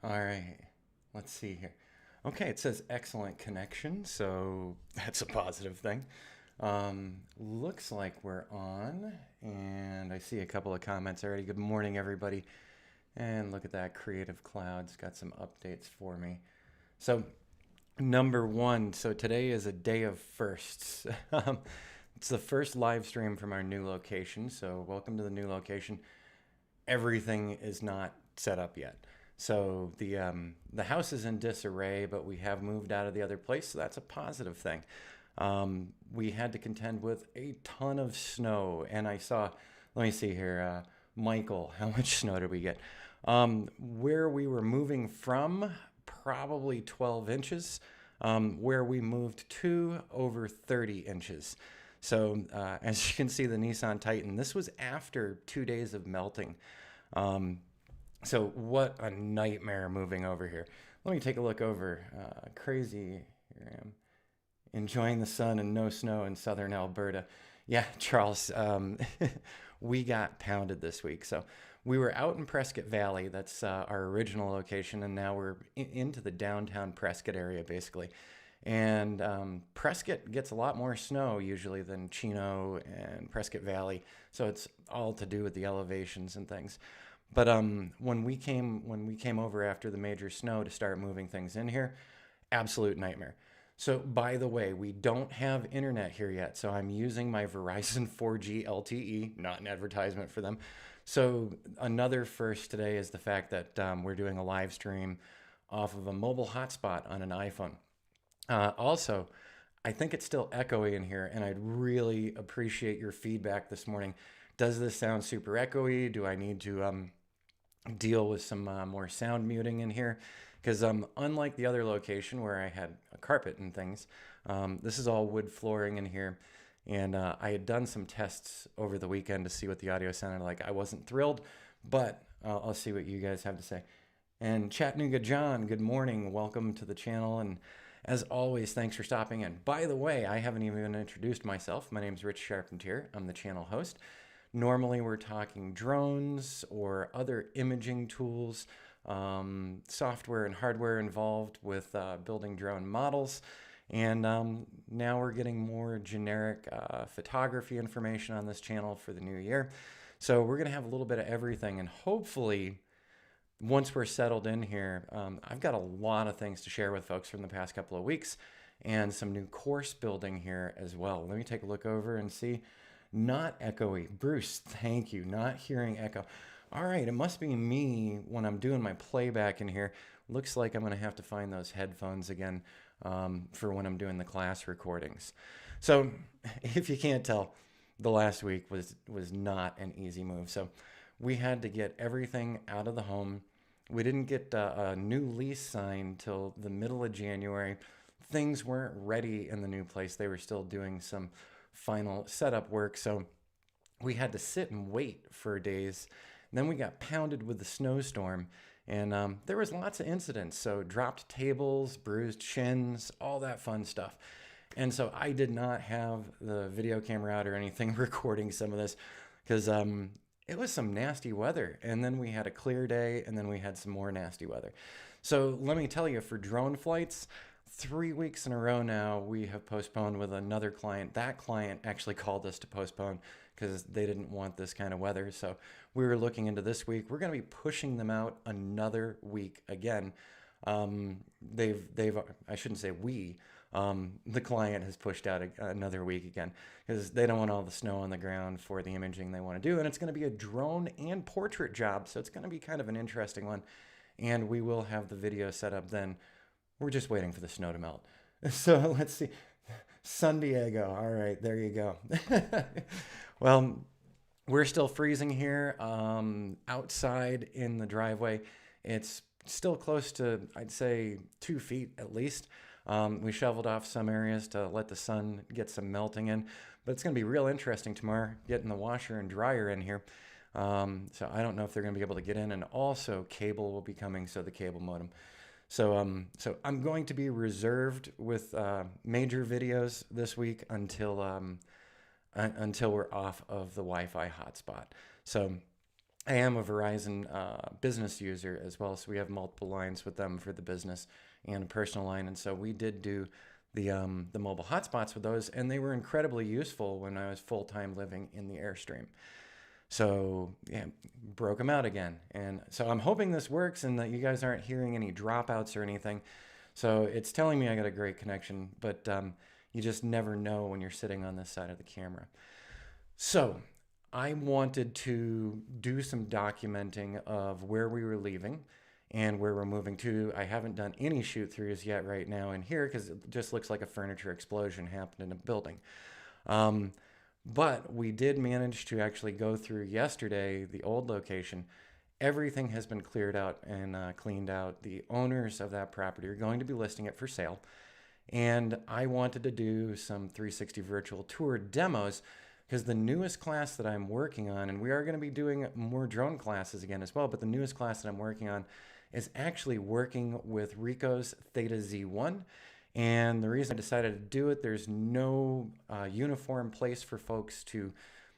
All right, let's see here. Okay, it says excellent connection, so that's a positive thing. Looks like we're on, and I see a couple of comments already. Good morning, everybody. And look at that, Creative Cloud's got some updates for me. So, number one, so today is a day of firsts. It's the first live stream from our new location, so welcome to the new location. Everything is not set up yet. So the house is in disarray, but we have moved out of the other place, so that's a positive thing. We had to contend with a ton of snow, and I saw, let me see here, Michael, how much snow did we get? Where we were moving from, probably 12 inches. Where we moved to, over 30 inches. So as you can see, the Nissan Titan, this was after 2 days of melting. So what a nightmare moving over here. Let me take a look over. Crazy, here I am, enjoying the sun and no snow in southern Alberta. Yeah, Charles, we got pounded this week. So we were out in Prescott Valley. That's our original location. And now we're into the downtown Prescott area, basically. And Prescott gets a lot more snow usually than Chino and Prescott Valley. So it's all to do with the elevations and things. But when we came over after the major snow to start moving things in here, absolute nightmare. So by the way, we don't have internet here yet. So I'm using my Verizon 4G LTE, not an advertisement for them. So another first today is the fact that we're doing a live stream off of a mobile hotspot on an iPhone. Also, I think it's still echoey in here, and I'd really appreciate your feedback this morning. Does this sound super echoey? Do I need to deal with some more sound muting in here? Because unlike the other location where I had a carpet and things, this is all wood flooring in here. And I had done some tests over the weekend to see what the audio sounded like. I wasn't thrilled, but I'll see what you guys have to say. And Chattanooga John, good morning. Welcome to the channel. And as always, thanks for stopping in. By the way, I haven't even introduced myself. My name's Rich Charpentier. I'm the channel host. Normally, we're talking drones or other imaging tools, software and hardware involved with building drone models. And now we're getting more generic photography information on this channel for the new year. So we're going to have a little bit of everything. And hopefully, once we're settled in here, I've got a lot of things to share with folks from the past couple of weeks and some new course building here as well. Let me take a look over and see. Not echoey. Bruce, thank you. Not hearing echo. All right, it must be me when I'm doing my playback in here. Looks like I'm going to have to find those headphones again for when I'm doing the class recordings. So if you can't tell, the last week was not an easy move. So we had to get everything out of the home. We didn't get a new lease signed till the middle of January. Things weren't ready in the new place. They were still doing some final setup work. So we had to sit and wait for days. And then we got pounded with the snowstorm. And there was lots of incidents. So dropped tables, bruised shins, all that fun stuff. And so I did not have the video camera out or anything recording some of this because it was some nasty weather. And then we had a clear day, and then we had some more nasty weather. So let me tell you, for drone flights, 3 weeks in a row now, we have postponed with another client. That client actually called us to postpone because they didn't want this kind of weather. So we were looking into this week. We're going to be pushing them out another week again. I shouldn't say we, the client has pushed out another week again because they don't want all the snow on the ground for the imaging they want to do. And it's going to be a drone and portrait job. So it's going to be kind of an interesting one. And we will have the video set up then. We're just waiting for the snow to melt. So let's see. San Diego. All right, there you go. Well, we're still freezing here outside in the driveway. It's still close to, I'd say, 2 feet at least. We shoveled off some areas to let the sun get some melting in. But it's going to be real interesting tomorrow, getting the washer and dryer in here. So I don't know if they're going to be able to get in. And also, cable will be coming, so the cable modem. So I'm going to be reserved with major videos this week until we're off of the Wi-Fi hotspot. So I am a Verizon business user as well, so we have multiple lines with them for the business and a personal line, and so we did do the mobile hotspots with those, and they were incredibly useful when I was full time living in the Airstream. So yeah, broke them out again, and so I'm hoping this works and that you guys aren't hearing any dropouts or anything. So it's telling me I got a great connection, but you just never know when you're sitting on this side of the camera. So I wanted to do some documenting of where we were leaving and where we're moving to. I haven't done any shoot throughs yet right now in here because it just looks like a furniture explosion happened in a building. Um, but we did manage to actually go through yesterday the old location. Everything has been cleared out and cleaned out. The owners of that property are going to be listing it for sale. And I wanted to do some 360 virtual tour demos because the newest class that I'm working on, and we are going to be doing more drone classes again as well, but the newest class that I'm working on is actually working with Ricoh's Theta Z1. And the reason I decided to do it, there's no uniform place for folks to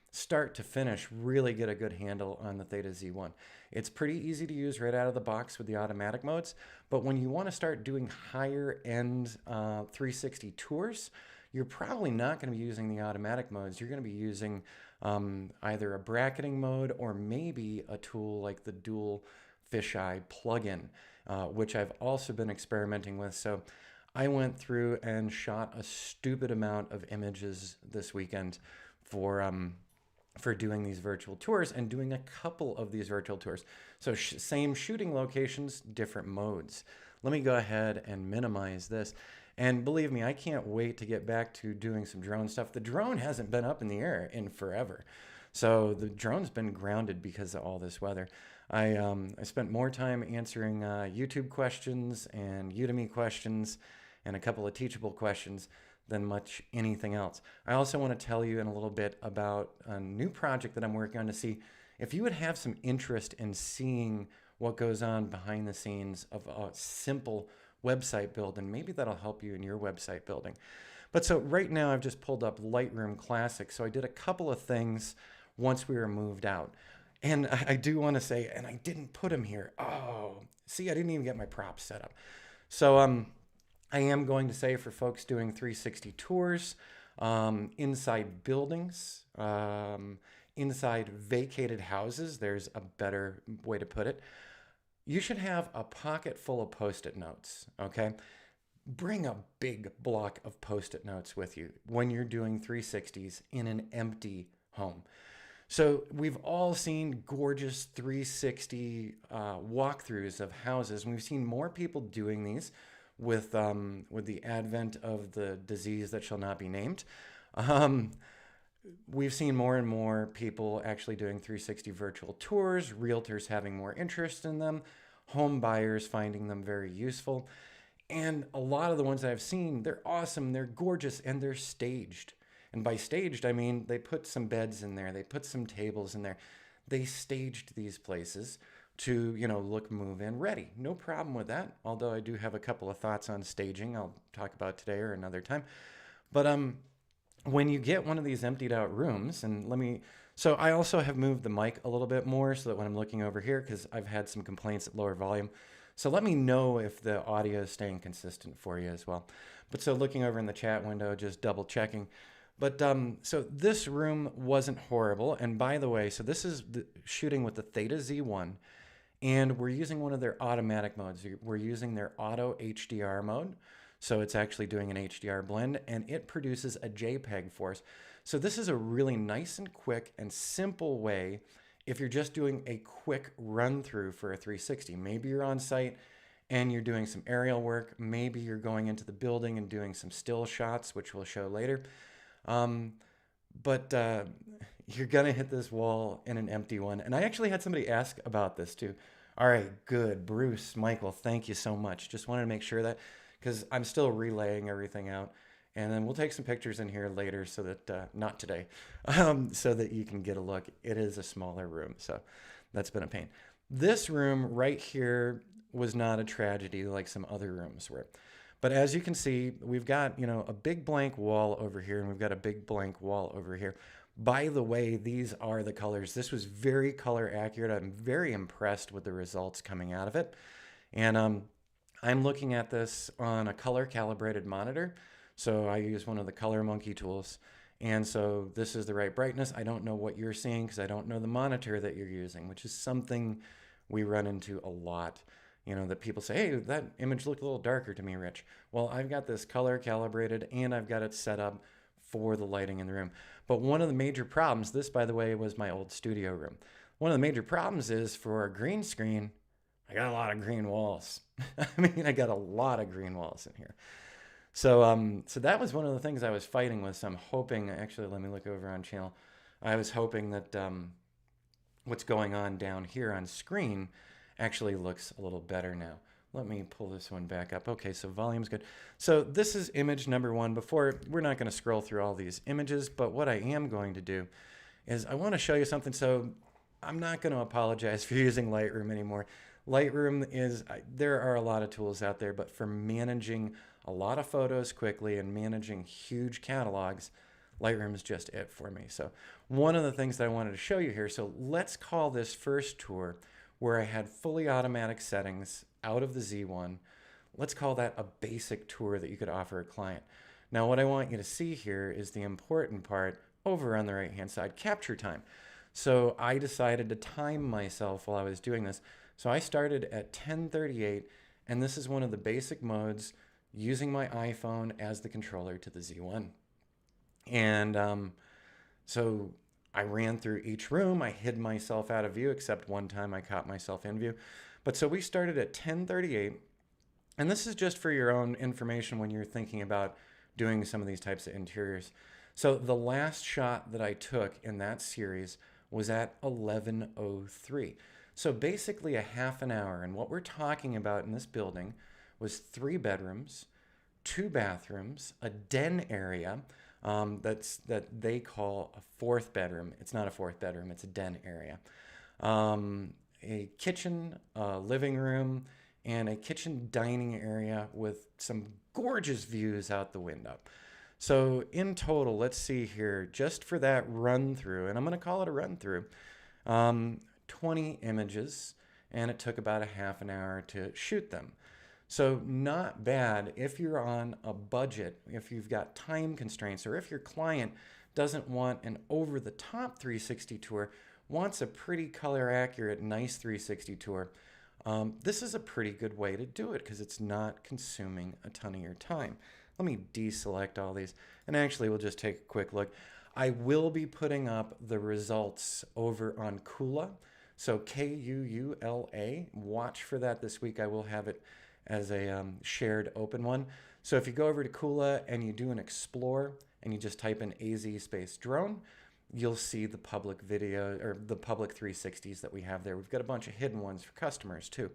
start to finish really get a good handle on the Theta Z1. It's pretty easy to use right out of the box with the automatic modes, but when you want to start doing higher end 360 tours, you're probably not going to be using the automatic modes. You're going to be using either a bracketing mode or maybe a tool like the dual fisheye plugin, which I've also been experimenting with. So I went through and shot a stupid amount of images this weekend for doing these virtual tours and doing a couple of these virtual tours. So same shooting locations, different modes. Let me go ahead and minimize this. And believe me, I can't wait to get back to doing some drone stuff. The drone hasn't been up in the air in forever. So the drone's been grounded because of all this weather. I spent more time answering YouTube questions and Udemy questions and a couple of teachable questions than much anything else. I also want to tell you in a little bit about a new project that I'm working on to see if you would have some interest in seeing what goes on behind the scenes of a simple website build, and maybe that'll help you in your website building. But so right now I've just pulled up Lightroom Classic, so I did a couple of things once we were moved out. And I do want to say, and I didn't put them here. Oh, see, I didn't even get my props set up. So I am going to say for folks doing 360 tours, inside buildings, inside vacated houses, there's a better way to put it. You should have a pocket full of Post-it notes, okay? Bring a big block of Post-it notes with you when you're doing 360s in an empty home. So we've all seen gorgeous 360 walkthroughs of houses, and we've seen more people doing these with the advent of the disease that shall not be named. We've seen more and more people actually doing 360 virtual tours, realtors having more interest in them, home buyers finding them very useful. And a lot of the ones that I've seen, they're awesome, they're gorgeous, and they're staged. And by staged, I mean they put some beds in there, they put some tables in there. They staged these places to, look move-in ready. No problem with that, although I do have a couple of thoughts on staging I'll talk about today or another time. But when you get one of these emptied out rooms, so I also have moved the mic a little bit more so that when I'm looking over here, because I've had some complaints at lower volume. So let me know if the audio is staying consistent for you as well. But so looking over in the chat window, just double checking. But so this room wasn't horrible. And by the way, so this is shooting with the Theta Z1, and we're using one of their automatic modes. We're using their auto HDR mode. So it's actually doing an HDR blend, and it produces a JPEG for us. So this is a really nice and quick and simple way if you're just doing a quick run through for a 360. Maybe you're on site and you're doing some aerial work. Maybe you're going into the building and doing some still shots, which we'll show later. But you're going to hit this wall in an empty one. And I actually had somebody ask about this too. All right, good. Bruce, Michael, thank you so much. Just wanted to make sure that, because I'm still relaying everything out. And then we'll take some pictures in here later so that, not today, so that you can get a look. It is a smaller room, so that's been a pain. This room right here was not a tragedy like some other rooms were. But as you can see, we've got, a big blank wall over here, and we've got a big blank wall over here. By the way, these are the colors. This was very color accurate. I'm very impressed with the results coming out of it. And I'm looking at this on a color calibrated monitor. So I use one of the Color Monkey tools. And so this is the right brightness. I don't know what you're seeing because I don't know the monitor that you're using, which is something we run into a lot. You know, that people say, hey, that image looked a little darker to me, Rich. Well, I've got this color calibrated and I've got it set up for the lighting in the room. But one of the major problems, this, by the way, was my old studio room. One of the major problems is for a green screen, I got a lot of green walls. I mean, I got a lot of green walls in here. So that was one of the things I was fighting with. So I'm hoping, actually, let me look over on channel. I was hoping that what's going on down here on screen actually looks a little better now. Let me pull this one back up. Okay, so volume's good. So this is image number one. Before, we're not going to scroll through all these images, but what I am going to do is I want to show you something. So I'm not going to apologize for using Lightroom anymore. Lightroom is, there are a lot of tools out there, but for managing a lot of photos quickly and managing huge catalogs, Lightroom is just it for me. So one of the things that I wanted to show you here, so let's call this first tour where I had fully automatic settings out of the Z1. Let's call that a basic tour that you could offer a client. Now what I want you to see here is the important part over on the right hand side, capture time. So I decided to time myself while I was doing this. So I started at 10:38, and this is one of the basic modes using my iPhone as the controller to the Z1. And so I ran through each room. I hid myself out of view, except one time I caught myself in view. But so we started at 10:38, and this is just for your own information when you're thinking about doing some of these types of interiors. So the last shot that I took in that series was at 11:03. So basically a half an hour. And what we're talking about in this building was 3 bedrooms, 2 bathrooms, a den area that they call a 4th bedroom. It's not a 4th bedroom, it's a den area. A kitchen, a living room, and a kitchen dining area with some gorgeous views out the window. So in total, let's see here, just for that run through, and I'm going to call it a run through, 20 images, and it took about a half an hour to shoot them. So not bad if you're on a budget, if you've got time constraints, or if your client doesn't want an over-the-top 360 tour, wants a pretty color accurate, nice 360 tour. This is a pretty good way to do it because it's not consuming a ton of your time. Let me deselect all these, and actually we'll just take a quick look. I will be putting up the results over on Kula, so Kuula. Watch for that this week. I will have it as a shared open one. So if you go over to Kula and you do an explore and you just type in AZ space drone, you'll see the public video or the public 360s that we have there. We've got a bunch of hidden ones for customers too.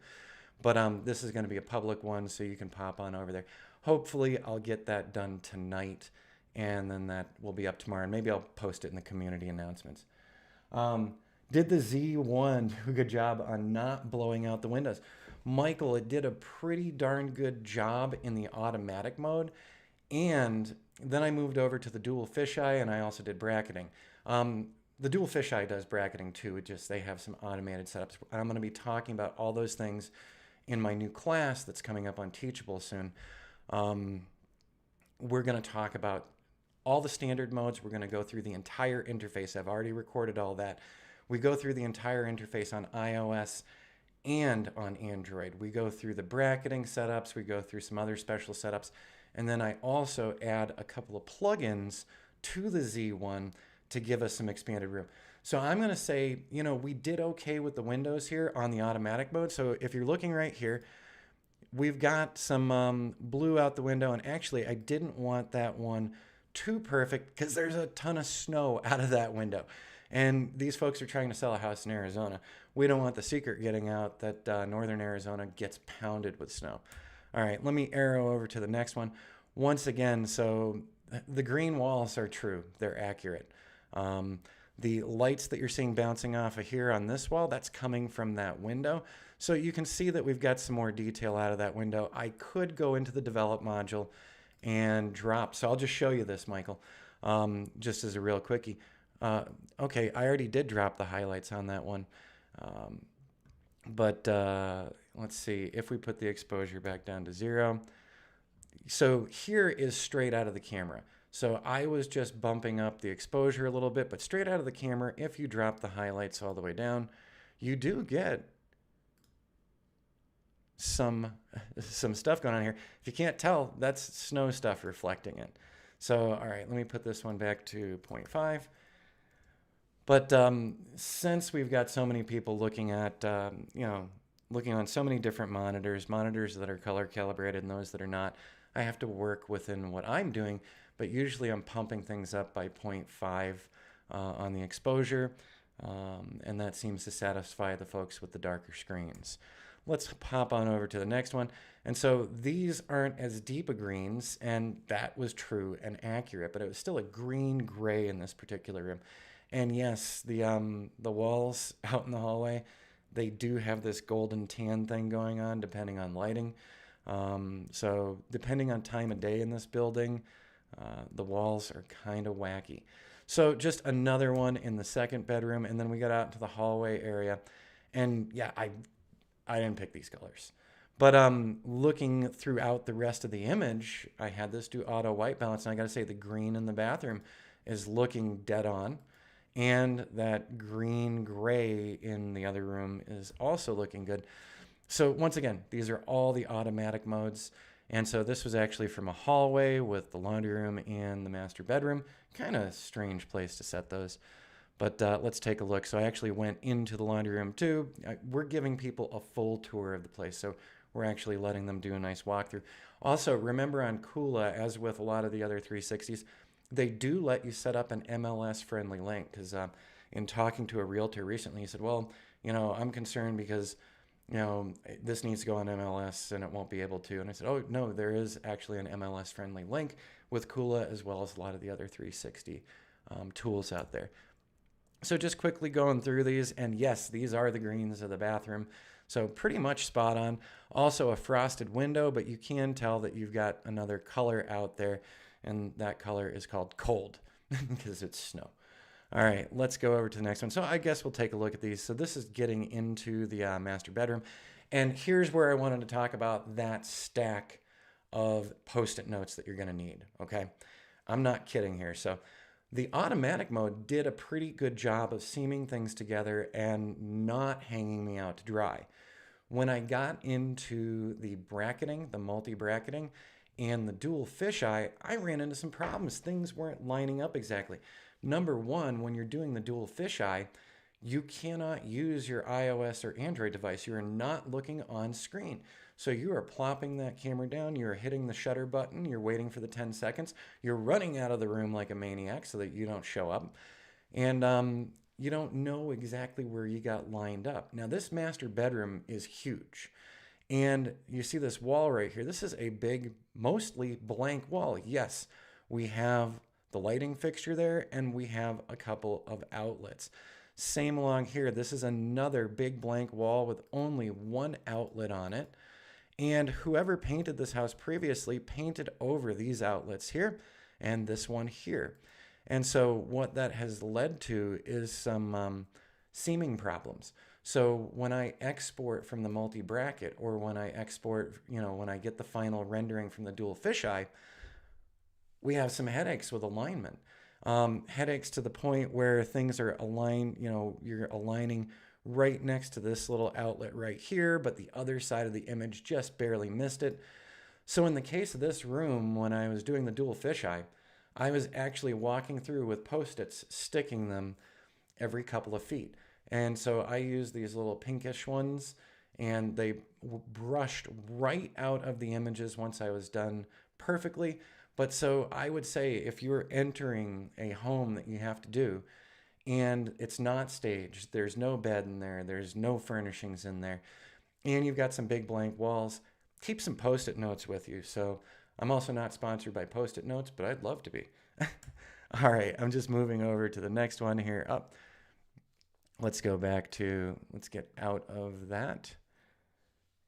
But this is going to be a public one, so you can pop on over there. Hopefully I'll get that done tonight, and then that will be up tomorrow. And maybe I'll post it in the community announcements. Did the Z1 do a good job on not blowing out the windows? Michael, it did a pretty darn good job in the automatic mode. And then I moved over to the dual fisheye, and I also did bracketing. The dual fisheye does bracketing too. It just, they have some automated setups. I'm going to be talking about all those things in my new class that's coming up on Teachable soon. We're going to talk about all the standard modes. We're going to go through the entire interface. I've already recorded all that. We go through the entire interface on iOS and on Android. We go through the bracketing setups. We go through some other special setups. And then I also add a couple of plugins to the Z1 to give us some expanded room. So I'm going to say, you know, we did okay with the windows here on the automatic mode. So if you're looking right here, we've got some blue out the window. And actually, I didn't want that one too perfect because there's a ton of snow out of that window. And these folks are trying to sell a house in Arizona. We don't want the secret getting out that northern Arizona gets pounded with snow. All right, let me arrow over to the next one. Once again, so the green walls are true. They're accurate. The lights that you're seeing bouncing off of here on this wall, that's coming from that window. So you can see that we've got some more detail out of that window. I could go into the develop module and drop. So I'll just show you this, Michael, just as a real quickie. Okay, I already did drop the highlights on that one. Um, but let's see, if we put the exposure back down to 0. So here is straight out of the camera. So I was just bumping up the exposure a little bit, but straight out of the camera, if you drop the highlights all the way down, you do get some stuff going on here. If you can't tell, that's snow stuff reflecting it. So, all right, let me put this one back to 0.5. But since we've got so many people looking at, looking on so many different monitors that are color calibrated and those that are not, I have to work within what I'm doing. But usually I'm pumping things up by 0.5 on the exposure, and that seems to satisfy the folks with the darker screens. Let's pop on over to the next one. And so these aren't as deep a greens, and that was true and accurate, but it was still a green-gray in this particular room. And yes, the walls out in the hallway, they do have this golden tan thing going on depending on lighting. So depending on time of day in this building, the walls are kind of wacky. So just another one in the second bedroom, and then we got out into the hallway area. And yeah, I didn't pick these colors. But looking throughout the rest of the image, I had this do auto white balance, and I gotta say the green in the bathroom is looking dead on. And that green-gray in the other room is also looking good. So once again, these are all the automatic modes. And so this was actually from a hallway with the laundry room and the master bedroom. Kind of strange place to set those. But let's take a look. So I actually went into the laundry room too. We're giving people a full tour of the place. So we're actually letting them do a nice walkthrough. Also, remember on Kula, as with a lot of the other 360s, they do let you set up an MLS-friendly link. Because in talking to a realtor recently, he said, well, I'm concerned because, this needs to go on MLS and it won't be able to. And I said, oh, no, there is actually an MLS-friendly link with Kula as well as a lot of the other 360 tools out there. So just quickly going through these, and yes, these are the greens of the bathroom. So pretty much spot on. Also a frosted window, but you can tell that you've got another color out there, and that color is called cold because it's snow. All right, let's go over to the next one. So I guess we'll take a look at these. So this is getting into the master bedroom. And here's where I wanted to talk about that stack of Post-it notes that you're gonna need, okay? I'm not kidding here. So the automatic mode did a pretty good job of seaming things together and not hanging me out to dry. When I got into the bracketing, the multi-bracketing, and the dual fisheye, I ran into some problems. Things weren't lining up exactly. Number one, when you're doing the dual fisheye, you cannot use your iOS or Android device. You are not looking on screen. So you are plopping that camera down, you're hitting the shutter button, you're waiting for the 10 seconds, you're running out of the room like a maniac so that you don't show up. And you don't know exactly where you got lined up. Now this master bedroom is huge. And you see this wall right here. This is a big, mostly blank wall. Yes, we have the lighting fixture there, and we have a couple of outlets. Same along here. This is another big blank wall with only one outlet on it. And whoever painted this house previously painted over these outlets here and this one here. And so what that has led to is some seaming problems. So when I export from the multi-bracket, or when I export, when I get the final rendering from the dual fisheye, we have some headaches with alignment. Headaches to the point where things are aligned, you're aligning right next to this little outlet right here, but the other side of the image just barely missed it. So in the case of this room, when I was doing the dual fisheye, I was actually walking through with Post-its, sticking them every couple of feet. And so I used these little pinkish ones, and they brushed right out of the images once I was done perfectly. But so I would say if you're entering a home that you have to do, and it's not staged, there's no bed in there, there's no furnishings in there, and you've got some big blank walls, keep some Post-it notes with you. So I'm also not sponsored by Post-it notes, but I'd love to be. All right, I'm just moving over to the next one here. Up. Let's go back to, let's get out of that.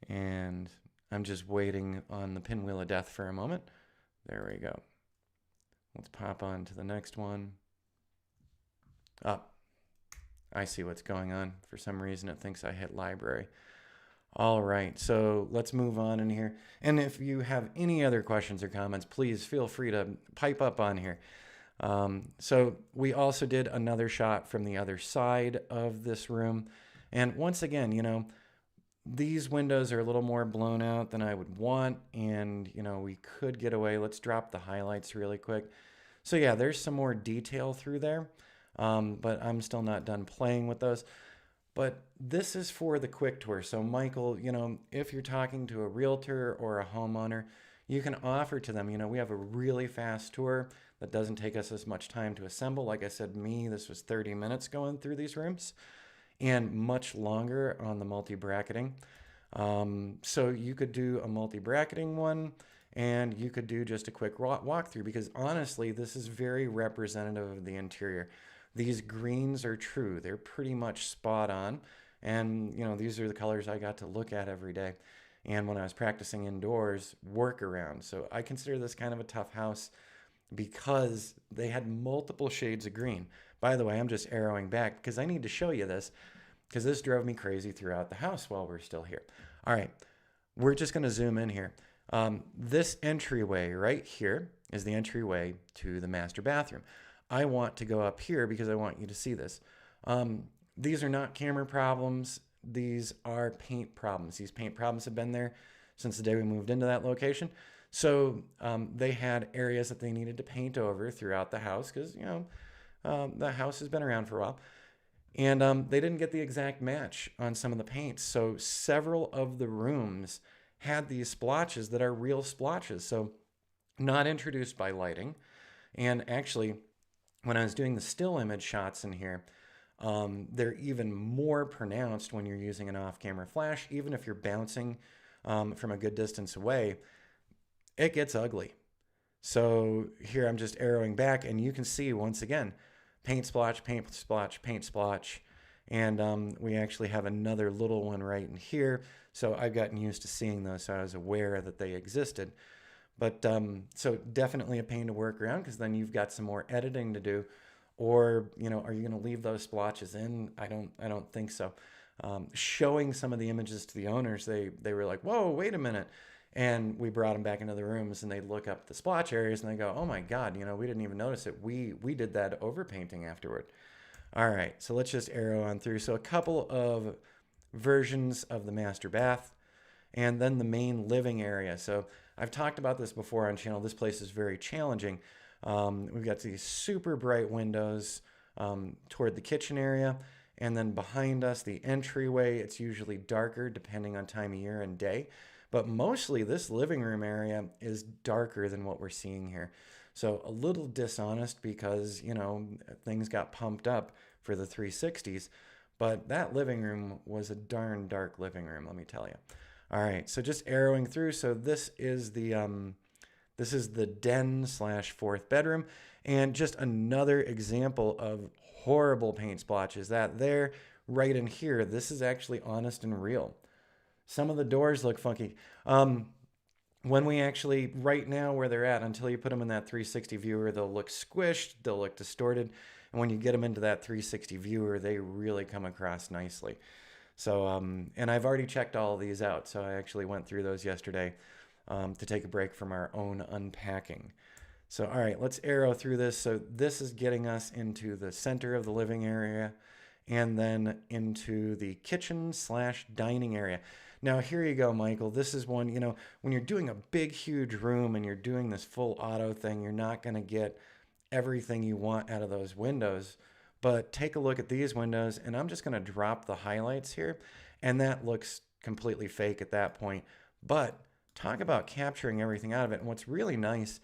And I'm just waiting on the pinwheel of death for a moment. There we go. Let's pop on to the next one. Oh, I see what's going on. For some reason, it thinks I hit library. All right, so let's move on in here. And if you have any other questions or comments, please feel free to pipe up on here. So we also did another shot from the other side of this room. And once again, these windows are a little more blown out than I would want. And, we could get away. Let's drop the highlights really quick. So yeah, there's some more detail through there. But I'm still not done playing with those. But this is for the quick tour. So Michael, if you're talking to a realtor or a homeowner, you can offer to them, we have a really fast tour that doesn't take us as much time to assemble. Like I said, this was 30 minutes going through these rooms and much longer on the multi-bracketing. So you could do a multi-bracketing one and you could do just a quick walkthrough because honestly, this is very representative of the interior. These greens are true. They're pretty much spot on. And, these are the colors I got to look at every day. And when I was practicing indoors, work around. So I consider this kind of a tough house because they had multiple shades of green. By the way, I'm just arrowing back because I need to show you this because this drove me crazy throughout the house while we're still here. All right, we're just going to zoom in here. This entryway right here is the entryway to the master bathroom. I want to go up here because I want you to see this. These are not camera problems. These are paint problems. These paint problems have been there since the day we moved into that location. So they had areas that they needed to paint over throughout the house because, the house has been around for a while. And they didn't get the exact match on some of the paints. So several of the rooms had these splotches that are real splotches. So not introduced by lighting. And actually, when I was doing the still image shots in here, they're even more pronounced when you're using an off-camera flash. Even if you're bouncing from a good distance away, it gets ugly. So here I'm just arrowing back and you can see once again, paint splotch, paint splotch, paint splotch. And we actually have another little one right in here. So I've gotten used to seeing those, so I was aware that they existed. But so definitely a pain to work around because then you've got some more editing to do. Or, are you going to leave those splotches in? I don't think so. Showing some of the images to the owners, they were like, whoa, wait a minute. And we brought them back into the rooms and they look up the splotch areas and they go, oh my God, we didn't even notice it. We did that overpainting afterward. All right, so let's just arrow on through. So a couple of versions of the master bath and then the main living area. So I've talked about this before on channel. This place is very challenging. We've got these super bright windows toward the kitchen area. And then behind us, the entryway, it's usually darker depending on time of year and day. But mostly this living room area is darker than what we're seeing here. So a little dishonest because, things got pumped up for the 360s. But that living room was a darn dark living room, let me tell you. All right, so just arrowing through. So this is the den / fourth bedroom. And just another example of horrible paint splotches. That there, right in here, this is actually honest and real. Some of the doors look funky. When we actually, right now where they're at, until you put them in that 360 viewer, they'll look squished, they'll look distorted. And when you get them into that 360 viewer, they really come across nicely. So, and I've already checked all of these out. So I actually went through those yesterday to take a break from our own unpacking. So, all right, let's arrow through this. So this is getting us into the center of the living area and then into the kitchen / dining area. Now, here you go, Michael. This is one, when you're doing a big, huge room and you're doing this full auto thing, you're not going to get everything you want out of those windows. But take a look at these windows, and I'm just going to drop the highlights here. And that looks completely fake at that point. But talk about capturing everything out of it. And what's really nice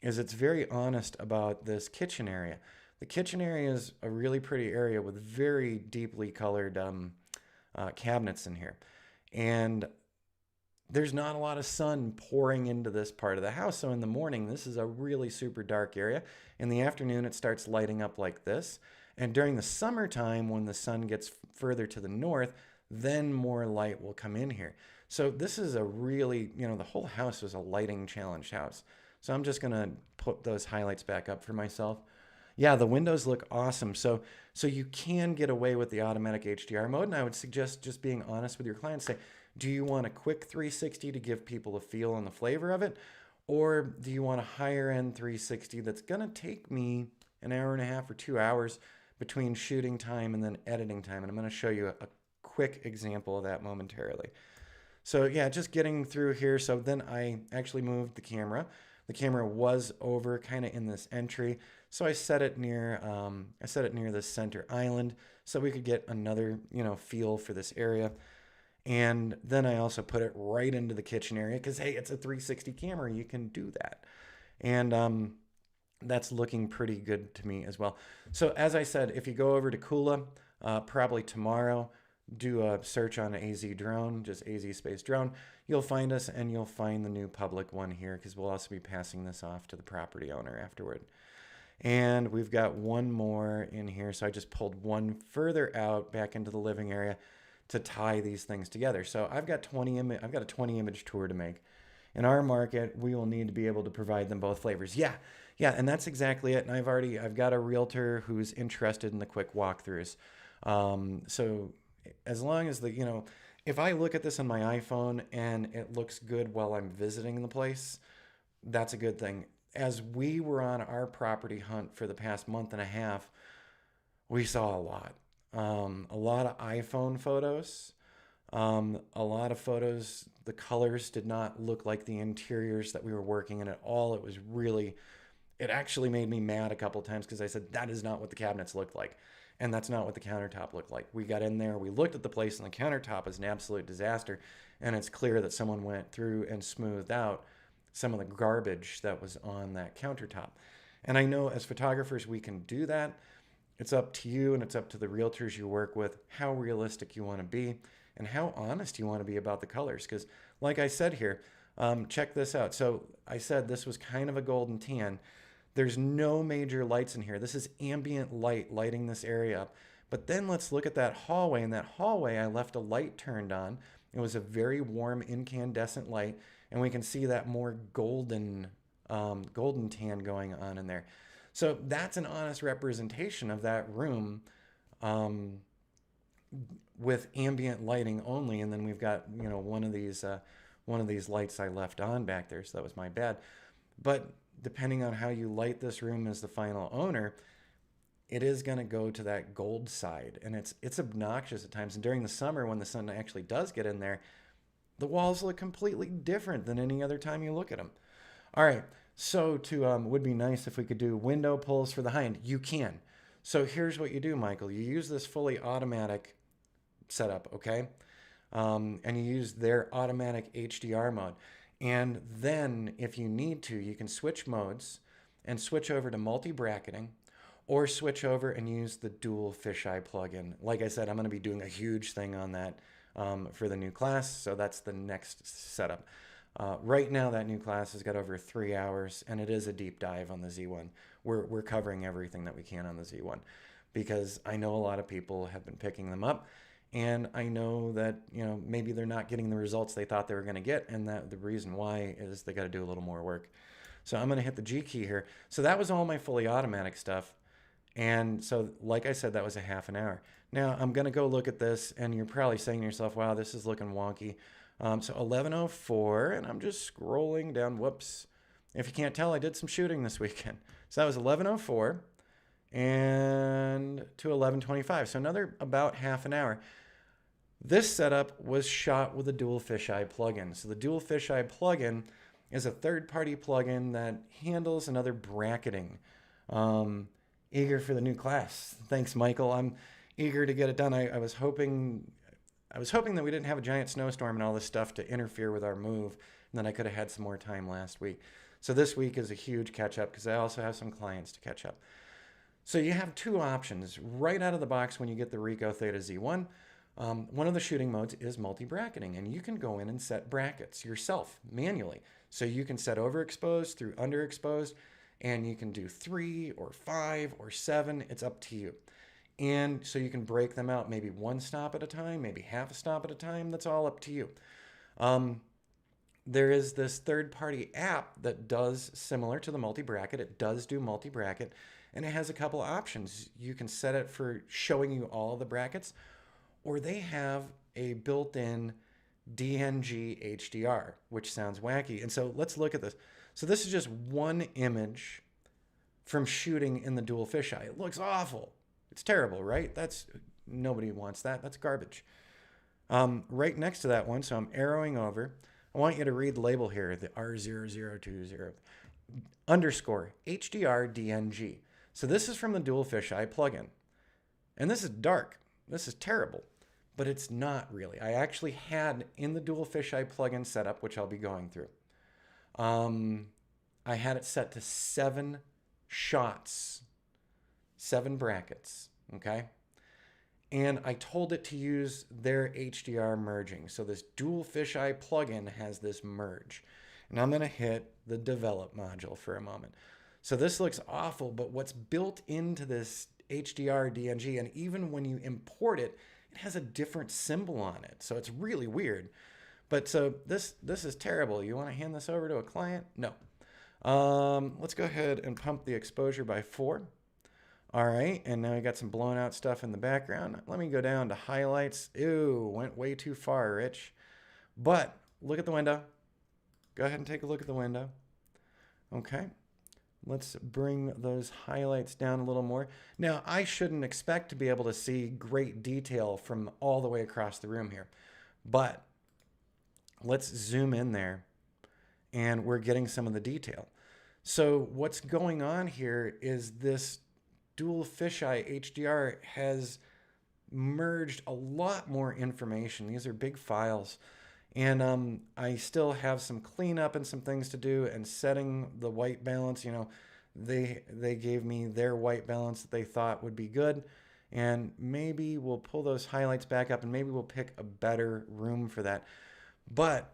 is it's very honest about this kitchen area. The kitchen area is a really pretty area with very deeply colored cabinets in here. And there's not a lot of sun pouring into this part of the house. So in the morning, this is a really super dark area. In the afternoon, it starts lighting up like this. And during the summertime, when the sun gets further to the north, then more light will come in here. So this is a really, the whole house was a lighting challenged house. So I'm just going to put those highlights back up for myself. Yeah, the windows look awesome. So you can get away with the automatic HDR mode, and I would suggest just being honest with your clients. Say, do you want a quick 360 to give people a feel and the flavor of it? Or do you want a higher end 360 that's gonna take me an hour and a half or 2 hours between shooting time and then editing time? And I'm gonna show you a quick example of that momentarily. So yeah, just getting through here. So then I actually moved the camera. The camera was over kind of in this entry. So I set it near this center island so we could get another, feel for this area. And then I also put it right into the kitchen area because, hey, it's a 360 camera. You can do that. And that's looking pretty good to me as well. So as I said, if you go over to Kula, probably tomorrow, do a search on AZ drone, just AZ space drone. You'll find us, and you'll find the new public one here because we'll also be passing this off to the property owner afterward. And we've got one more in here. So I just pulled one further out back into the living area to tie these things together. So I've got a 20 image tour to make. In our market, we will need to be able to provide them both flavors. Yeah, and that's exactly it. And I've got a realtor who's interested in the quick walkthroughs. So as long as if I look at this on my iPhone and it looks good while I'm visiting the place, that's a good thing. As we were on our property hunt for the past month and a half, we saw a lot of iPhone photos, a lot of photos. The colors did not look like the interiors that we were working in at all. It actually made me mad a couple of times because I said, that is not what the cabinets looked like. And that's not what the countertop looked like. We got in there, we looked at the place, and the countertop is an absolute disaster. And it's clear that someone went through and smoothed out some of the garbage that was on that countertop. And I know as photographers, we can do that. It's up to you, and it's up to the realtors you work with, how realistic you want to be and how honest you want to be about the colors. Because like I said here, check this out. So I said this was kind of a golden tan. There's no major lights in here. This is ambient light lighting this area up. But then let's look at that hallway. In that hallway, I left a light turned on. It was a very warm incandescent light, and we can see that more golden tan going on in there. So that's an honest representation of that room with ambient lighting only. And then we've got one of these lights I left on back there, so that was my bad. But depending on how you light this room as the final owner, it is going to go to that gold side, and it's obnoxious at times. And during the summer, when the sun actually does get in there, the walls look completely different than any other time you look at them. All right, so would be nice if we could do window pulls for the high end. You can. So here's what you do, Michael. You use this fully automatic setup, okay? And you use their automatic HDR mode. And then if you need to, you can switch modes and switch over to multi-bracketing, or switch over and use the dual fisheye plugin. Like I said, I'm going to be doing a huge thing on that for the new class, so that's the next setup. Right now, that new class has got over 3 hours, and it is a deep dive on the Z1. We're covering everything that we can on the Z1 because I know a lot of people have been picking them up. And I know that, maybe they're not getting the results they thought they were going to get. And that the reason why is they got to do a little more work. So I'm going to hit the G key here. So that was all my fully automatic stuff. And so, like I said, that was a half an hour. Now I'm going to go look at this, and you're probably saying to yourself, wow, this is looking wonky. So 11:04, and I'm just scrolling down. Whoops. If you can't tell, I did some shooting this weekend. So that was 11:04 and to 11:25. So another about half an hour. This setup was shot with a dual fisheye plugin. So the dual fisheye plugin is a third-party plugin that handles another bracketing. Eager for the new class. Thanks, Michael. I'm eager to get it done. I was hoping that we didn't have a giant snowstorm and all this stuff to interfere with our move, and then I could have had some more time last week. So this week is a huge catch-up because I also have some clients to catch up. So you have two options right out of the box when you get the Ricoh Theta Z1. One of the shooting modes is multi-bracketing, and you can go in and set brackets yourself manually. So you can set overexposed through underexposed, and you can do 3 or 5 or 7. It's up to you. And so you can break them out maybe one stop at a time, maybe half a stop at a time. That's all up to you. There is this third-party app that does similar to the multi-bracket. It does do multi-bracket, And it has a couple of options. You can set it for showing you all the brackets, or they have a built-in DNG HDR, which sounds wacky. And so let's look at this. So this is just one image from shooting in the dual fisheye. It looks awful. It's terrible, right? Nobody wants that. That's garbage. Right next to that one, so I'm arrowing over. I want you to read the label here, the R0020 underscore HDR DNG. So this is from the dual fisheye plugin. And this is dark. This is terrible, but it's not really. I actually had in the dual fisheye plugin setup, which I'll be going through. I had it set to 7 shots, 7 brackets, okay? And I told it to use their HDR merging. So this dual fisheye plugin has this merge. And I'm gonna hit the develop module for a moment. So this looks awful, but what's built into this HDR DNG, and even when you import it, it has a different symbol on it. So it's really weird. But so this is terrible. You wanna hand this over to a client? No. Let's go ahead and pump the exposure by 4. All right, and now we got some blown out stuff in the background. Let me go down to highlights. Ew, went way too far, Rich. But look at the window. Go ahead and take a look at the window. Okay, let's bring those highlights down a little more. Now, I shouldn't expect to be able to see great detail from all the way across the room here, but let's zoom in there, and we're getting some of the detail. So what's going on here is this dual fisheye HDR has merged a lot more information. These are big files. And I still have some cleanup and some things to do, and setting the white balance. You know, they gave me their white balance that they thought would be good. And maybe we'll pull those highlights back up, and maybe we'll pick a better room for that. But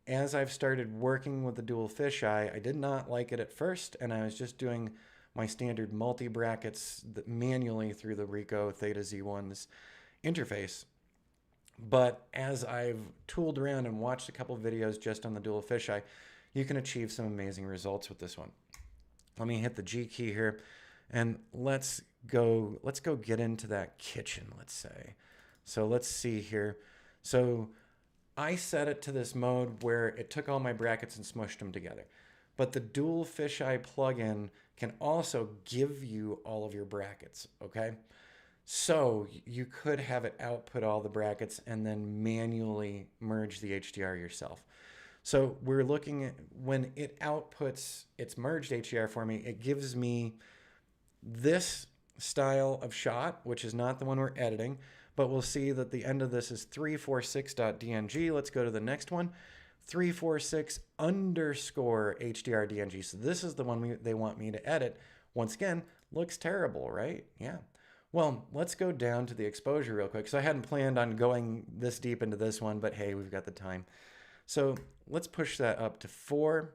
as I've started working with the dual fisheye, I did not like it at first, and I was just doing my standard multi-brackets manually through the Ricoh Theta Z1's interface. But as I've tooled around and watched a couple videos just on the dual fisheye, you can achieve some amazing results with this one. Let me hit the G key here, and let's go get into that kitchen, let's say. So let's see here. So I set it to this mode where it took all my brackets and smushed them together. But the dual fisheye plugin can also give you all of your brackets, okay? So you could have it output all the brackets and then manually merge the HDR yourself. So we're looking at when it outputs its merged HDR for me, it gives me this style of shot, which is not the one we're editing, but we'll see that the end of this is 346.dng. Let's go to the next one. 346 underscore HDR DNG. So this is the one they want me to edit. Once again, looks terrible, right? Yeah. Well, let's go down to the exposure real quick. So I hadn't planned on going this deep into this one, but hey, we've got the time. So let's push that up to 4.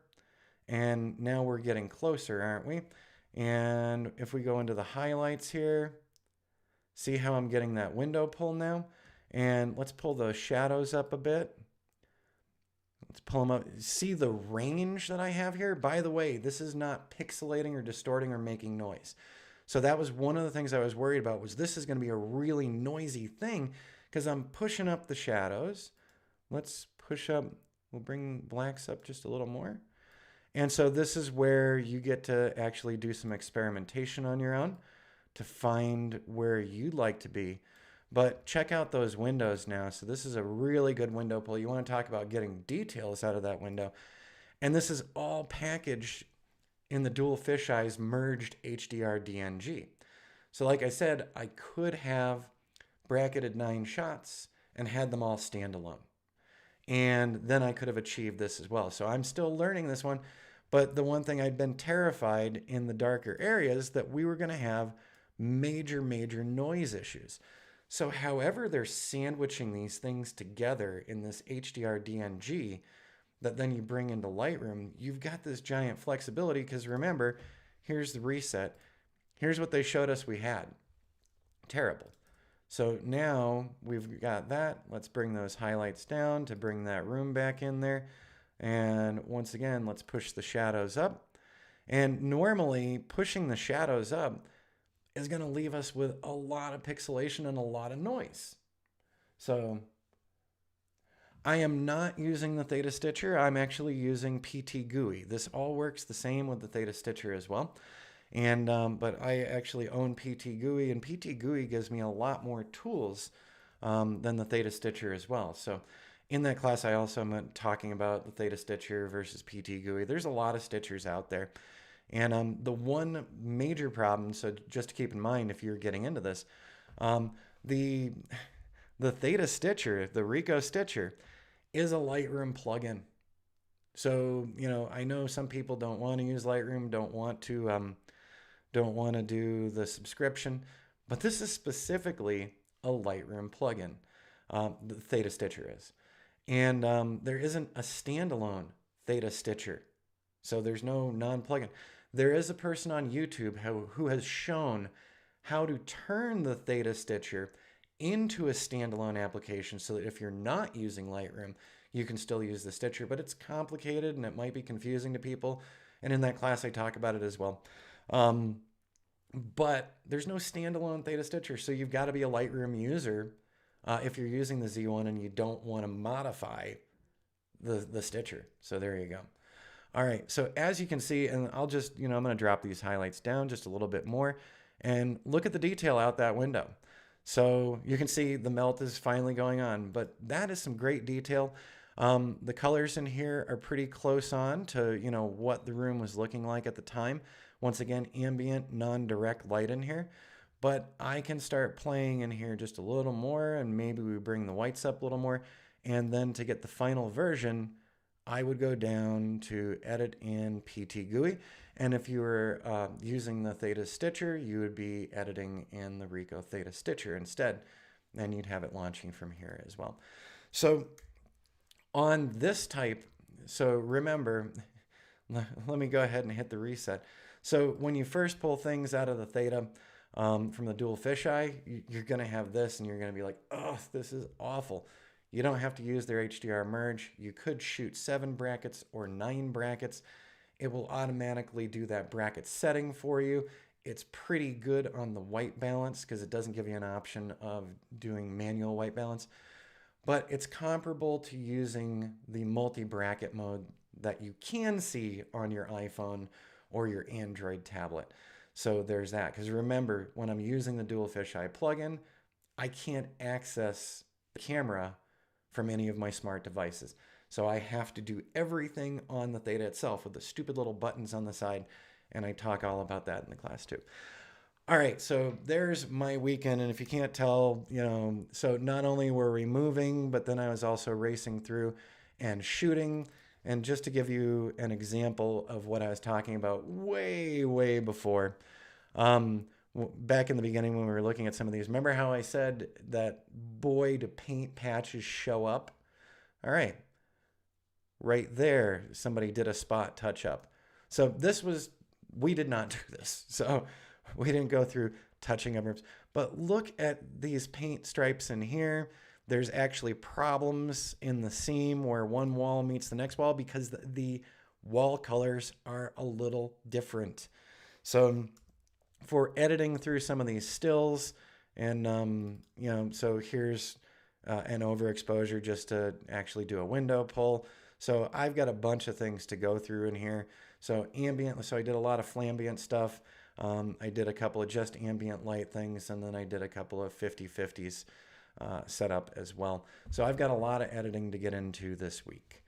And now we're getting closer, aren't we? And if we go into the highlights here, see how I'm getting that window pull now? And let's pull those shadows up a bit. Let's pull them up. See the range that I have here? By the way, this is not pixelating or distorting or making noise. So that was one of the things I was worried about, was this is going to be a really noisy thing because I'm pushing up the shadows. Let's push up. We'll bring blacks up just a little more. And so this is where you get to actually do some experimentation on your own to find where you'd like to be. But check out those windows now. So this is a really good window pull. You want to talk about getting details out of that window. And this is all packaged in the dual fisheye's merged HDR DNG. So like I said, I could have bracketed 9 shots and had them all standalone. And then I could have achieved this as well. So I'm still learning this one. But the one thing I'd been terrified in the darker areas that we were going to have major noise issues. So however they're sandwiching these things together in this HDR DNG that then you bring into Lightroom, you've got this giant flexibility because remember, here's the reset. Here's what they showed us we had. Terrible. So now we've got that. Let's bring those highlights down to bring that room back in there. And once again, let's push the shadows up. And normally pushing the shadows up is going to leave us with a lot of pixelation and a lot of noise. So I am not using the Theta Stitcher. I'm actually using PT GUI. This all works the same with the Theta Stitcher as well. And but I actually own PT GUI, and PT GUI gives me a lot more tools than the Theta Stitcher as well. So in that class, I also am talking about the Theta Stitcher versus PT GUI. There's a lot of Stitchers out there. And the one major problem, so just to keep in mind if you're getting into this, the Theta Stitcher, the Ricoh Stitcher, is a Lightroom plugin. So, I know some people don't want to use Lightroom, don't want to do the subscription, but this is specifically a Lightroom plugin. The Theta Stitcher is. And there isn't a standalone Theta Stitcher. So there's no non-plugin. There is a person on YouTube who has shown how to turn the Theta Stitcher into a standalone application so that if you're not using Lightroom, you can still use the Stitcher, but it's complicated and it might be confusing to people. And in that class, I talk about it as well. But there's no standalone Theta Stitcher, so you've got to be a Lightroom user if you're using the Z1 and you don't want to modify the Stitcher. So there you go. All right, so as you can see, and I'll just, I'm going to drop these highlights down just a little bit more and look at the detail out that window. So you can see the melt is finally going on, but that is some great detail. The colors in here are pretty close on to, what the room was looking like at the time. Once again, ambient, non-direct light in here, but I can start playing in here just a little more, and maybe we bring the whites up a little more. And then to get the final version, I would go down to edit in PT GUI. And if you were using the Theta Stitcher, you would be editing in the Ricoh Theta Stitcher instead. And you'd have it launching from here as well. So on this type, so remember, let me go ahead and hit the reset. So when you first pull things out of the Theta from the dual fisheye, you're going to have this and you're going to be like, oh, this is awful. You don't have to use their HDR merge. You could shoot 7 brackets or 9 brackets. It will automatically do that bracket setting for you. It's pretty good on the white balance because it doesn't give you an option of doing manual white balance. But it's comparable to using the multi-bracket mode that you can see on your iPhone or your Android tablet. So there's that. Because remember, when I'm using the dual fisheye plugin, I can't access the camera from any of my smart devices. So I have to do everything on the Theta itself with the stupid little buttons on the side. And I talk all about that in the class too. All right, so there's my weekend. And if you can't tell, so not only were we moving, but then I was also racing through and shooting. And just to give you an example of what I was talking about way, way before, back in the beginning when we were looking at some of these, remember how I said that boy, do paint patches show up? All right, right there, somebody did a spot touch up. So we did not do this. So we didn't go through touching up rooms, but look at these paint stripes in here. There's actually problems in the seam where one wall meets the next wall because the wall colors are a little different. So for editing through some of these stills and, so here's an overexposure just to actually do a window pull. So I've got a bunch of things to go through in here. So ambient, so I did a lot of flambient stuff. I did a couple of just ambient light things, and then I did a couple of 50/50s setup as well. So I've got a lot of editing to get into this week.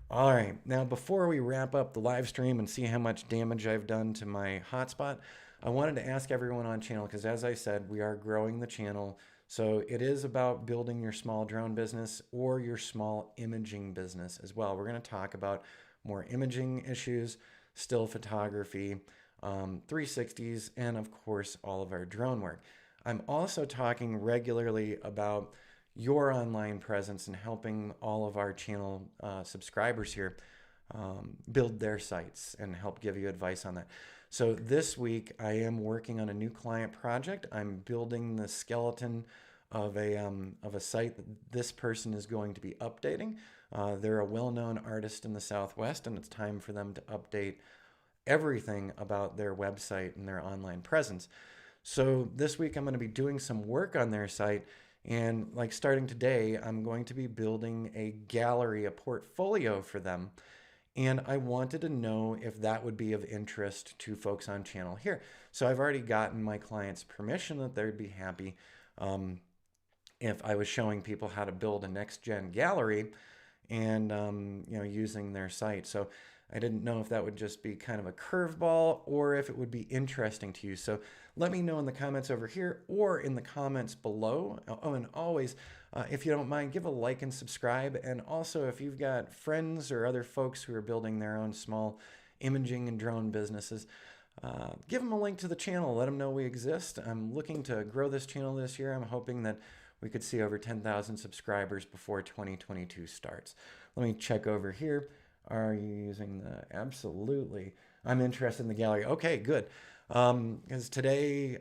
All right, now before we wrap up the live stream and see how much damage I've done to my hotspot, I wanted to ask everyone on channel, because as I said, we are growing the channel. So it is about building your small drone business or your small imaging business as well. We're going to talk about more imaging issues, still photography, 360s, and of course, all of our drone work. I'm also talking regularly about your online presence and helping all of our channel subscribers here build their sites and help give you advice on that. So this week I am working on a new client project. I'm building the skeleton of a site that this person is going to be updating. They're a well-known artist in the Southwest, and it's time for them to update everything about their website and their online presence. So this week I'm going to be doing some work on their site, and like starting today, I'm going to be building a gallery, a portfolio for them. And I wanted to know if that would be of interest to folks on channel here. So I've already gotten my client's permission that they'd be happy if I was showing people how to build a next gen gallery and using their site. So I didn't know if that would just be kind of a curveball or if it would be interesting to you. So let me know in the comments over here or in the comments below. Oh, and always, if you don't mind, give a like and subscribe. And also, if you've got friends or other folks who are building their own small imaging and drone businesses, give them a link to the channel. Let them know we exist. I'm looking to grow this channel this year. I'm hoping that we could see over 10,000 subscribers before 2022 starts. Let me check over here. Are you using the... Absolutely. I'm interested in the gallery. Okay, good. Because today,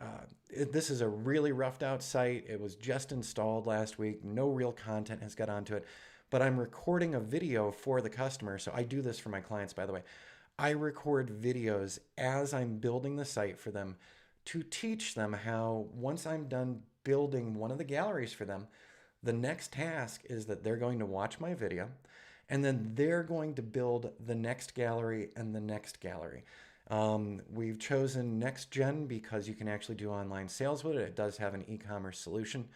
this is a really roughed out site. It was just installed last week. No real content has got onto it. But I'm recording a video for the customer. So I do this for my clients, by the way. I record videos as I'm building the site for them to teach them how, once I'm done building one of the galleries for them, the next task is that they're going to watch my video, and then they're going to build the next gallery and the next gallery. We've chosen Next Gen because you can actually do online sales with it. It does have an e-commerce solution,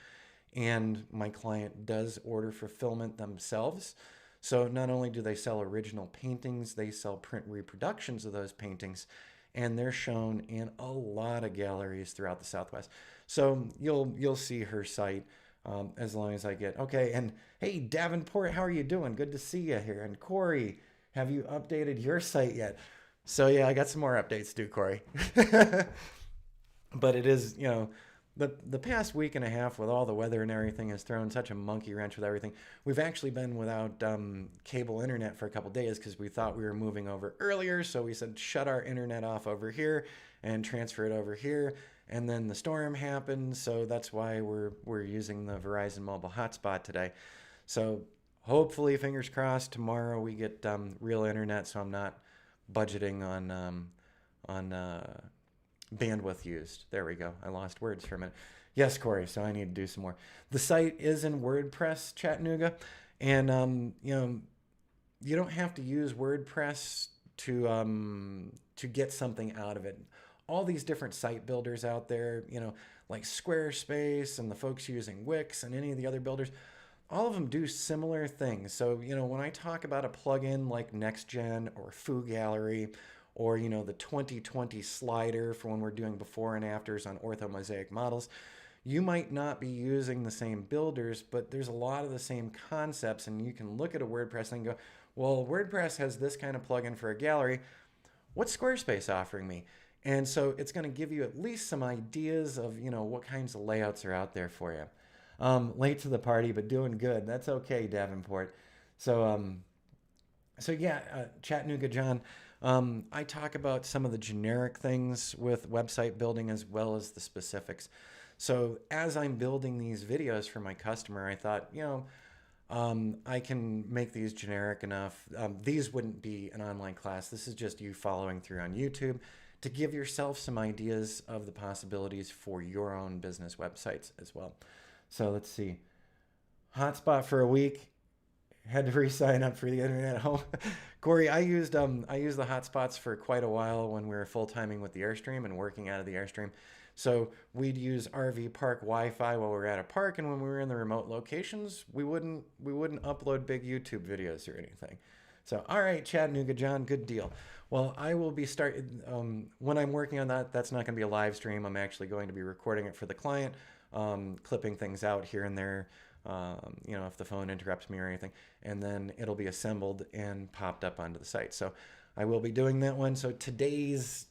and my client does order fulfillment themselves. So not only do they sell original paintings, they sell print reproductions of those paintings, and they're shown in a lot of galleries throughout the Southwest. So you'll see her site as long as I get... Okay, and hey, Davenport, how are you doing? Good to see you here. And Corey, have you updated your site yet? So yeah, I got some more updates too, Corey. But it is, the past week and a half with all the weather and everything has thrown such a monkey wrench with everything. We've actually been without cable internet for a couple days because we thought we were moving over earlier. So we said, shut our internet off over here and transfer it over here. And then the storm happened. So that's why we're using the Verizon mobile hotspot today. So hopefully, fingers crossed, tomorrow we get real internet. So I'm not budgeting on bandwidth used. There we go. I lost words for a minute. Yes, Corey. So I need to do some more. The site is in WordPress, Chattanooga, and you don't have to use WordPress to get something out of it. All these different site builders out there, like Squarespace and the folks using Wix and any of the other builders, all of them do similar things. So when I talk about a plugin like NextGen or Foo Gallery, or the 2020 slider for when we're doing before and afters on orthomosaic models, you might not be using the same builders, but there's a lot of the same concepts, and you can look at a WordPress and go, well, WordPress has this kind of plugin for a gallery. What's Squarespace offering me? And so it's going to give you at least some ideas of what kinds of layouts are out there for you. Late to the party, but doing good. That's okay, Davenport. So yeah, Chattanooga John. I talk about some of the generic things with website building as well as the specifics. So as I'm building these videos for my customer, I thought, I can make these generic enough. These wouldn't be an online class. This is just you following through on YouTube to give yourself some ideas of the possibilities for your own business websites as well. So let's see. Hotspot for a week. Had to re-sign up for the internet at home. Corey, I used the hotspots for quite a while when we were full-timing with the Airstream and working out of the Airstream. So we'd use RV park Wi-Fi while we were at a park, and when we were in the remote locations, we wouldn't upload big YouTube videos or anything. So all right, Chattanooga John, good deal. Well, I will be when I'm working on that. That's not going to be a live stream. I'm actually going to be recording it for the client, clipping things out here and there. If the phone interrupts me or anything, and then it'll be assembled and popped up onto the site. So I will be doing that one. So today's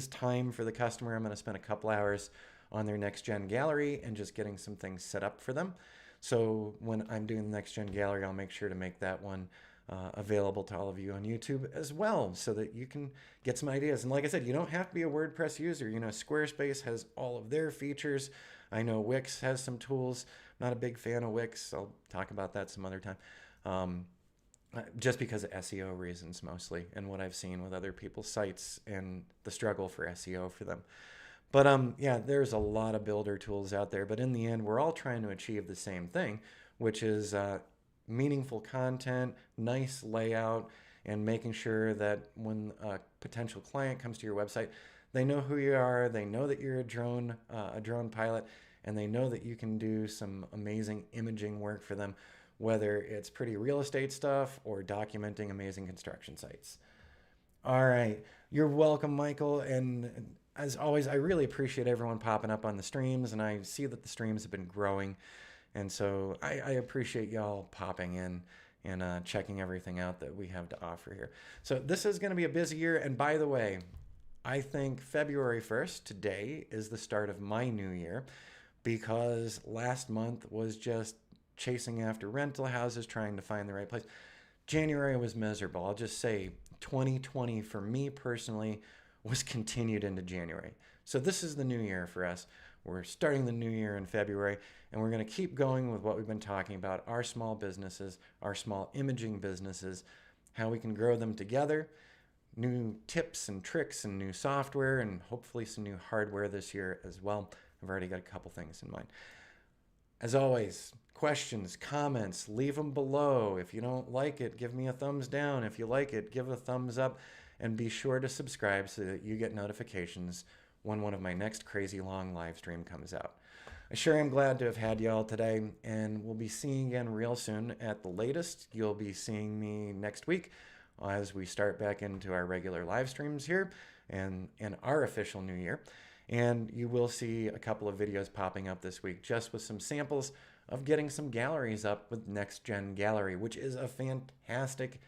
time for the customer, I'm going to spend a couple hours on their next gen gallery and just getting some things set up for them. So when I'm doing the next gen gallery, I'll make sure to make that one available to all of you on YouTube as well, so that you can get some ideas. And like I said, you don't have to be a WordPress user. Squarespace has all of their features. I know Wix has some tools. Not a big fan of Wix. I'll talk about that some other time. just because of SEO reasons mostly, and what I've seen with other people's sites and the struggle for SEO for them. But yeah, there's a lot of builder tools out there, but in the end, we're all trying to achieve the same thing, which is meaningful content, nice layout, and making sure that when a potential client comes to your website, they know who you are, they know that you're a drone pilot, and they know that you can do some amazing imaging work for them, whether it's pretty real estate stuff or documenting amazing construction sites. All right. You're welcome, Michael. And as always, I really appreciate everyone popping up on the streams, and I see that the streams have been growing. And so I appreciate y'all popping in and checking everything out that we have to offer here. So this is going to be a busy year. And by the way, I think February 1st, today, is the start of my new year because last month was just chasing after rental houses, trying to find the right place. January was miserable. I'll just say 2020 for me personally was continued into January. So this is the new year for us. We're starting the new year in February, and we're going to keep going with what we've been talking about, our small businesses, our small imaging businesses, how we can grow them together, new tips and tricks and new software, and hopefully some new hardware this year as well. I've already got a couple things in mind. As always, questions, comments, leave them below. If you don't like it, give me a thumbs down. If you like it, give a thumbs up. And be sure to subscribe so that you get notifications when one of my next crazy long live stream comes out. I sure am glad to have had y'all today, and we'll be seeing again real soon. At the latest, you'll be seeing me next week as we start back into our regular live streams here and our official new year. And you will see a couple of videos popping up this week just with some samples of getting some galleries up with Next Gen Gallery, which is a fantastic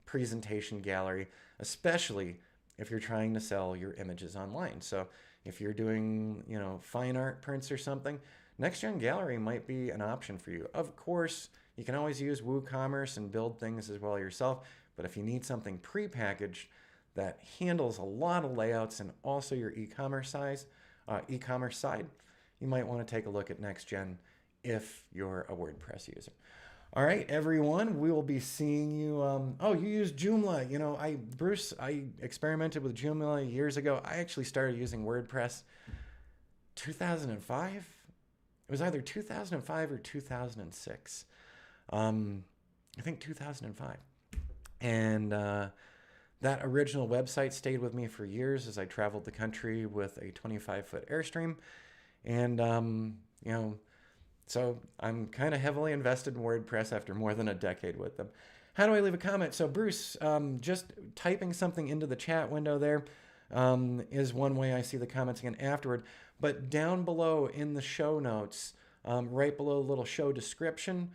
presentation gallery, especially if you're trying to sell your images online. So if you're doing, fine art prints or something, Next Gen Gallery might be an option for you. Of course, you can always use WooCommerce and build things as well yourself, but if you need something pre-packaged that handles a lot of layouts and also your e-commerce side, you might want to take a look at Next Gen if you're a WordPress user. All right, everyone, we will be seeing you. You use Joomla. Bruce, I experimented with Joomla years ago. I actually started using WordPress 2005. It was either 2005 or 2006. I think 2005. And that original website stayed with me for years as I traveled the country with a 25-foot Airstream. And, so I'm kind of heavily invested in WordPress after more than a decade with them. How do I leave a comment? So Bruce, just typing something into the chat window there is one way I see the comments again afterward. But down below in the show notes, right below the little show description,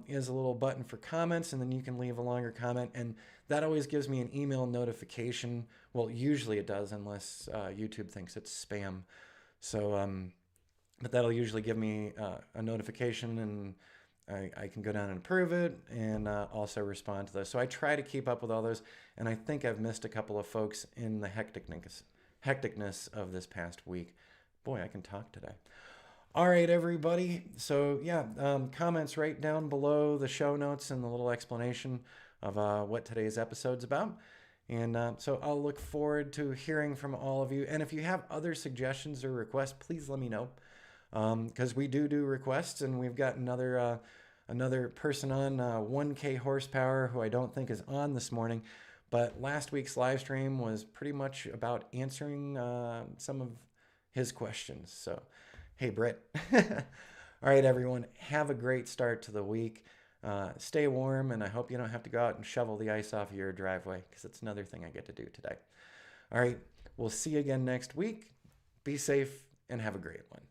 is a little button for comments, and then you can leave a longer comment. And that always gives me an email notification. Well, usually it does, unless YouTube thinks it's spam. So, but that'll usually give me a notification, and I can go down and approve it and also respond to those. So I try to keep up with all those, and I think I've missed a couple of folks in the hecticness of this past week. Boy, I can talk today. All right, everybody. So yeah, comments right down below the show notes and the little explanation of what today's episode's about. And so I'll look forward to hearing from all of you. And if you have other suggestions or requests, please let me know. Because we do requests, and we've got another person on 1K horsepower who I don't think is on this morning. But last week's live stream was pretty much about answering some of his questions. So, hey, Britt. All right, everyone. Have a great start to the week. Stay warm, and I hope you don't have to go out and shovel the ice off of your driveway, because it's another thing I get to do today. All right, we'll see you again next week. Be safe, and have a great one.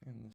And